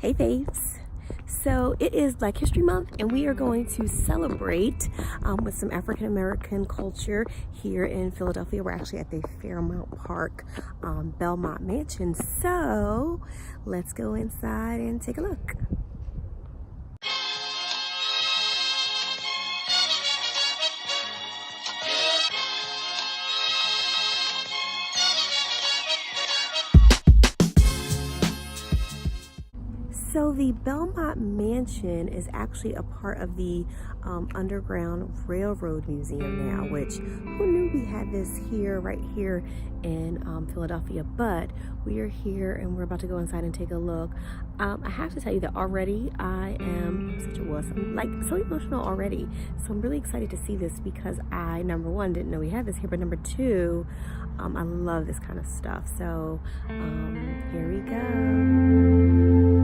Hey faves. So it is Black History Month and we are going to celebrate with some African American culture here in Philadelphia. We're actually at the Fairmount Park Belmont Mansion. So let's go inside and take a look. So the Belmont Mansion is actually a part of the Underground Railroad Museum now, which who knew we had this here, right here in Philadelphia, but we are here and we're about to go inside and take a look. I have to tell you that already I'm such a wuss. I'm like so emotional already. So I'm really excited to see this because I, number one, didn't know we had this here, but number two, I love this kind of stuff. So here we go.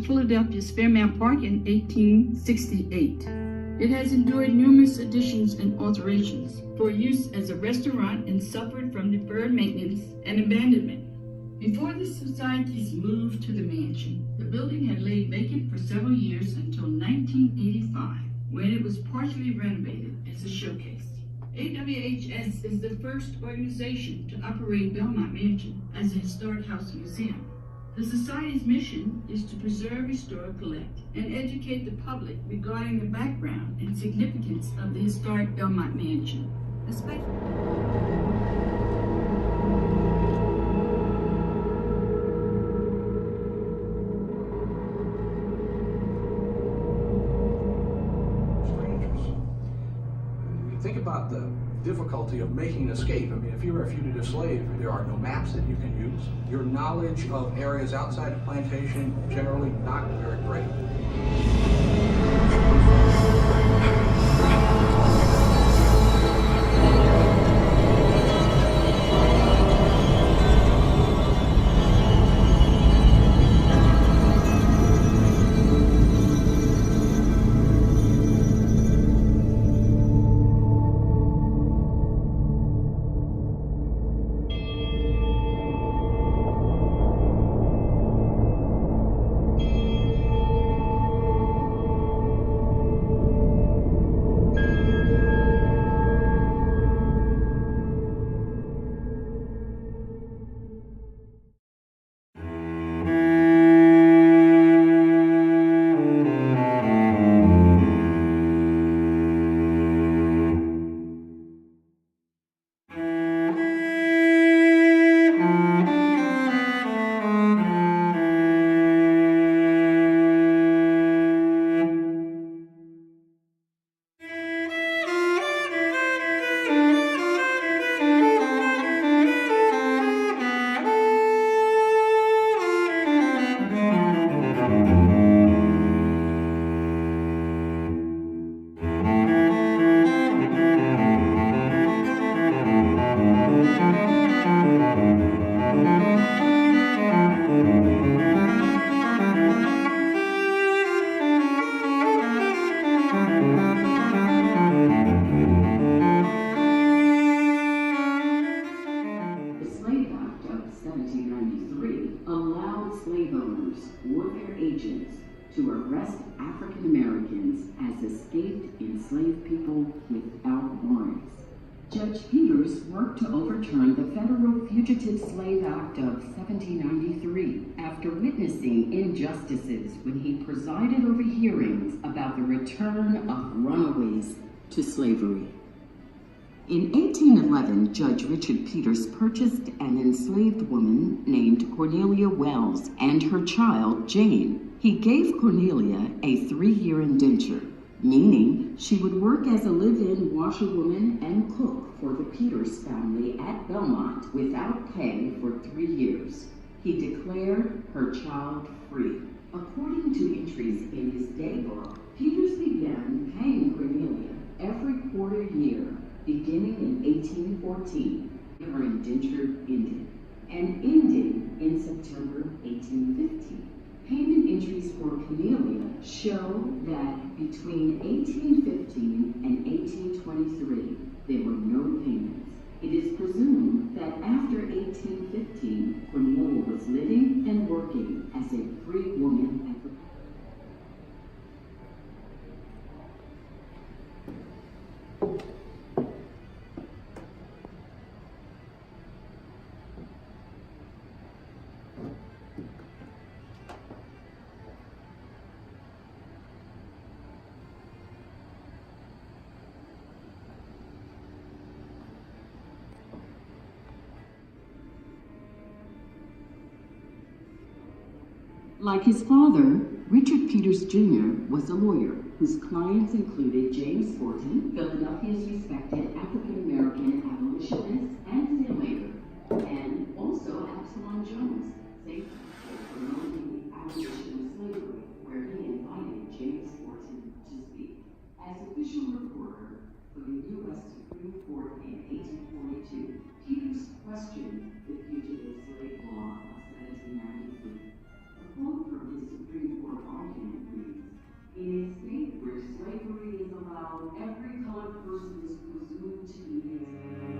Philadelphia's Fairmount Park in 1868. It has endured numerous additions and alterations for use as a restaurant and suffered from deferred maintenance and abandonment. Before the society's move to the mansion, the building had laid vacant for several years until 1985, when it was partially renovated as a showcase. AWHS is the first organization to operate Belmont Mansion as a historic house museum. The Society's mission is to preserve, restore, collect, and educate the public regarding the background and significance of the historic Belmont Mansion, especially. Think about the difficulty of making an escape. I mean, if you're a fugitive slave, there are no maps that you can use. Your knowledge of areas outside of plantation, generally not very great. allowed slave owners or their agents to arrest African Americans as escaped enslaved people without warrants. Judge Peters worked to overturn the Federal Fugitive Slave Act of 1793 after witnessing injustices when he presided over hearings about the return of runaways to slavery. In 1811, Judge Richard Peters purchased an enslaved woman named Cornelia Wells and her child, Jane. He gave Cornelia a 3-year indenture, meaning she would work as a live-in washerwoman and cook for the Peters family at Belmont without pay for 3 years. He declared her child free. According to entries in his day book, Peters began paying Cornelia every quarter year beginning in 1814. Her indenture ended, and ending in September 1815. Payment entries for Cornelia show that between 1815 and 1823, there were no payments. It is presumed that after 1815, Cornelia was living and working as a free woman at the Like his father, Richard Peters Jr. was a lawyer whose clients included James Forten, Philadelphia's respected African-American abolitionist and filmmaker, and also Absalom Jones, safe for promoting the abolition of slavery, where he invited James Forten to speak. As official reporter for the U.S. Supreme Court in 1842, Peters questioned the Fugitive Slave Law of 1793. A quote from his Supreme Court argument reads, "In a state where slavery is allowed, every colored person is presumed to be enslaved."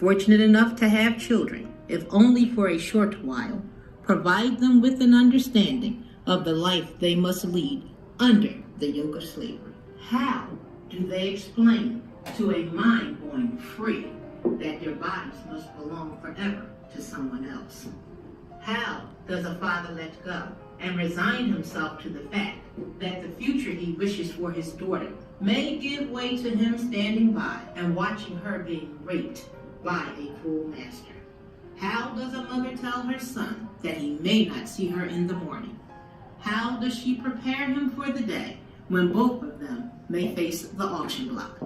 fortunate enough to have children, if only for a short while, provide them with an understanding of the life they must lead under the yoke of slavery. How do they explain to a mind going free that their bodies must belong forever to someone else? How does a father let go and resign himself to the fact that the future he wishes for his daughter may give way to him standing by and watching her being raped by a cruel master? How does a mother tell her son that he may not see her in the morning? How does she prepare him for the day when both of them may face the auction block?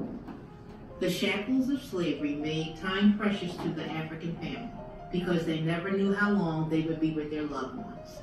The shackles of slavery made time precious to the African family because they never knew how long they would be with their loved ones.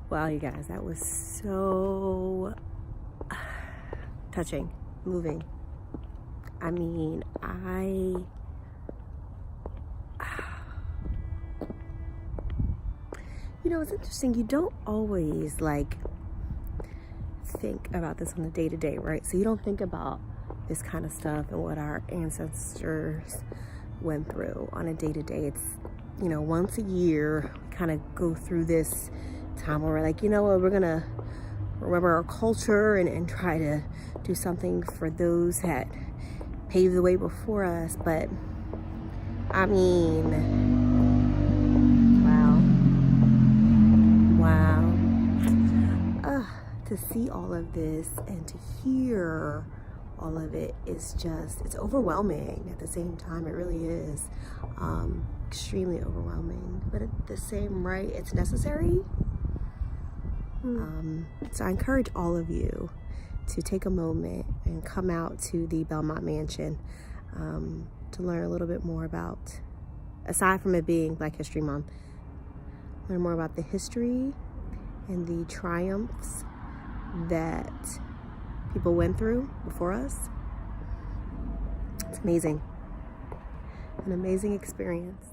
Wow, you guys, that was so touching, moving. I mean, you know, it's interesting. You don't always like think about this on a day-to-day, right? So you don't think about this kind of stuff and what our ancestors went through on a day-to-day. It's, you know, once a year, we kind of go through this time where we're like, you know what, we're gonna remember our culture and try to do something for those that paved the way before us. But I mean, wow, to see all of this and to hear all of it is just, it's overwhelming at the same time. It really is extremely overwhelming, but at the same right, it's necessary. So I encourage all of you to take a moment and come out to the Belmont Mansion to learn a little bit more about, aside from it being Black History Month, learn more about the history and the triumphs that people went through before us. It's amazing, an amazing experience.